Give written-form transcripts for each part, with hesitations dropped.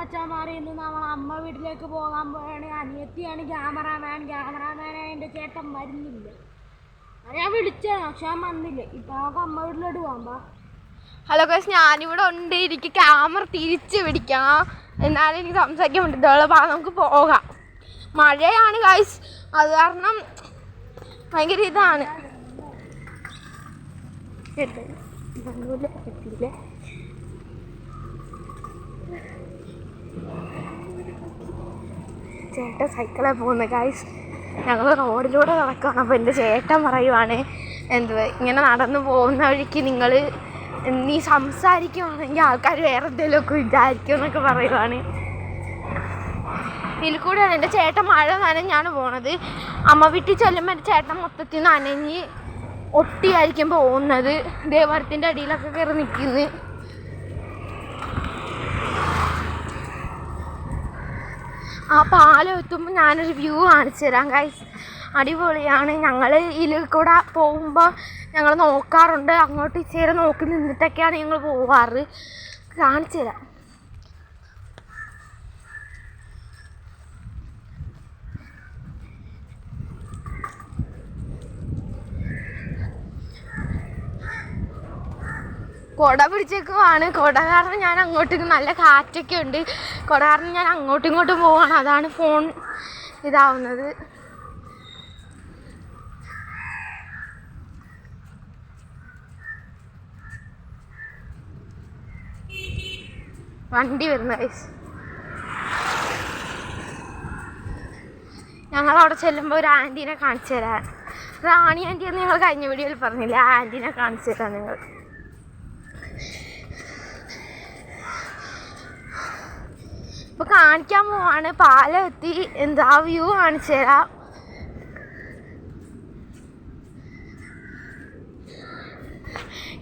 അച്ഛന്മാരിൽ നിന്ന് നമ്മൾ അമ്മ വീട്ടിലേക്ക് പോകാൻ പോവാണ്. അനിയത്തിയാണ് ക്യാമറാമാൻ എൻ്റെ ചേട്ടൻ വരുന്നില്ല. ഞാൻ വിളിച്ചാണ് പക്ഷെ ഞാൻ വന്നില്ല. ഇപ്പം നമുക്ക് അമ്മ വീട്ടിലോട്ട് പോകാം. ഹലോ ഗൈസ്, ഞാനിവിടെ ഉണ്ട്. എനിക്ക് ക്യാമറ തിരിച്ച് പിടിക്കണം, എന്നാലും എനിക്ക് സംസാരിക്കാൻ പറ്റത്തുള്ളൂ. നമുക്ക് പോകാം. മഴയാണ് ഗൈസ്, അത് കാരണം ഭയങ്കര ഇതാണ്. ചേട്ടൻ സൈക്കിളിൽ പോകുന്നത് ഗൈസ്. ഞങ്ങൾ റോഡിലൂടെ നടക്കുകയാണ്. അപ്പോൾ എൻ്റെ ചേട്ടൻ പറയുവാണ്, ഇങ്ങനെ നടന്നു പോകുന്ന വഴിക്ക് നീ സംസാരിക്കുവാണെങ്കിൽ ആൾക്കാർ വേറെ എന്തെങ്കിലുമൊക്കെ വിചാരിക്കും എന്നൊക്കെ പറയുവാണ്. ഇതിൽ കൂടെയാണ് എൻ്റെ ചേട്ടൻ മഴ നനഞ്ഞാണ് പോണത്. അമ്മ വീട്ടിൽ ചെല്ലുമ്പോൾ എൻ്റെ ചേട്ടൻ മൊത്തത്തിൽ നനഞ്ഞ് ഒട്ടിയായിരിക്കും പോകുന്നത്. ദേവരത്തിൻ്റെ അടിയിലൊക്കെ കയറി നിൽക്കുന്നു. ആ പാലം എത്തുമ്പോൾ ഞാനൊരു വ്യൂ കാണിച്ചു തരാം ഗൈസ്. അടിപൊളിയാണ്. ഞങ്ങൾ ഇതിൽ കൂടെ പോകുമ്പോൾ ഞങ്ങൾ നോക്കാറുണ്ട്. അങ്ങോട്ട് ഇച്ചേരെ നോക്കി നിന്നിട്ടൊക്കെയാണ് ഞങ്ങൾ പോവാറ്. കാണിച്ചു തരാം. കുട പിടിച്ചേക്കുവാണ്. കുട കാരണം ഞാൻ അങ്ങോട്ടേക്ക് നല്ല കാറ്റൊക്കെ ഉണ്ട്. കുട കാരണം ഞാൻ അങ്ങോട്ടും ഇങ്ങോട്ടും പോവാണ്. അതാണ് ഫോൺ ഇതാവുന്നത്. വണ്ടി വരുന്ന ഗൈസ്. ഞങ്ങളവിടെ ചെല്ലുമ്പോൾ ഒരു ആൻറ്റീനെ കാണിച്ചു തരാം. റാണി ആൻറ്റി എന്ന് ഞങ്ങൾ കഴിഞ്ഞ വീഡിയോയിൽ പറഞ്ഞില്ലേ, ആ ആൻറ്റീനെ കാണിച്ചു തരാം. നിങ്ങൾ ഇപ്പോൾ കാണിക്കാൻ പോവാണ്. പാലം എത്തി. ആ വ്യൂ കാണിച്ചു തരാം.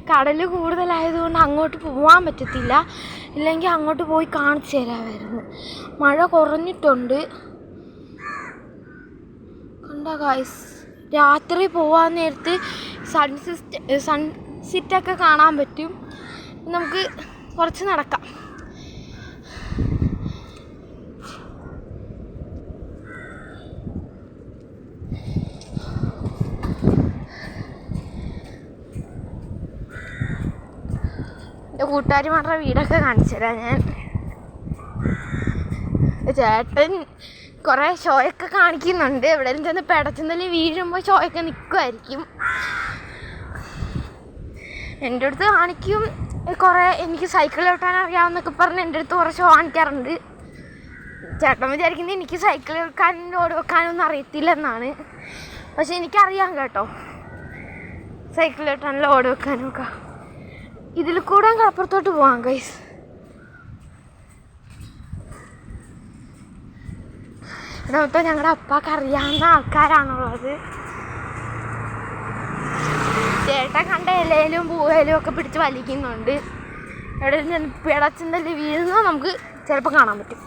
കടൽ കൂടുതലായതുകൊണ്ട് അങ്ങോട്ട് പോകാൻ പറ്റത്തില്ല. ഇല്ലെങ്കിൽ അങ്ങോട്ട് പോയി കാണിച്ചു തരാമായിരുന്നു. മഴ കുറഞ്ഞിട്ടുണ്ട്. കണ്ടോ ഗൈസ്, രാത്രി പോകാൻ നേരത്ത് സൺസെറ്റൊക്കെ കാണാൻ പറ്റും. നമുക്ക് കുറച്ച് നടക്കാം. എൻ്റെ കൂട്ടുകാരിമാരുടെ വീടൊക്കെ കാണിച്ചു തരാം ഞാൻ. ചേട്ടൻ കുറേ ഷോയൊക്കെ കാണിക്കുന്നുണ്ട്. എവിടെയെങ്കിലും ചെന്ന് പെടച്ചെന്നല്ലേ വീഴുമ്പോൾ ഷോയൊക്കെ നിൽക്കുമായിരിക്കും. എൻ്റെ അടുത്ത് കാണിക്കും കുറേ. എനിക്ക് സൈക്കിൾ ഓട്ടാൻ അറിയാമെന്നൊക്കെ പറഞ്ഞ് എൻ്റെ അടുത്ത് കുറേ ഷോ കാണിക്കാറുണ്ട്. ചേട്ടൻ വിചാരിക്കുന്നത് എനിക്ക് സൈക്കിൾ വെക്കാനും ഓടി വെക്കാനൊന്നും അറിയത്തില്ലെന്നാണ്. പക്ഷെ എനിക്കറിയാം കേട്ടോ, സൈക്കിൾ ഓട്ടാനും ഓടി വെക്കാനും ഒക്കെ. ഇതിൽ കൂടെ കടപ്പുറത്തോട്ട് പോവാം ഗൈസ്. മൊത്തം ഞങ്ങളുടെ അപ്പാക്ക് അറിയാവുന്ന ആൾക്കാരാണുള്ളത്. ചേട്ടൻ കണ്ട ഇലയിലും പൂവേലും ഒക്കെ പിടിച്ച് വലിക്കുന്നുണ്ട്. എവിടെയും പിടച്ചെന്തല്ലേ വീഴുന്നത് നമുക്ക് ചിലപ്പോൾ കാണാൻ പറ്റും.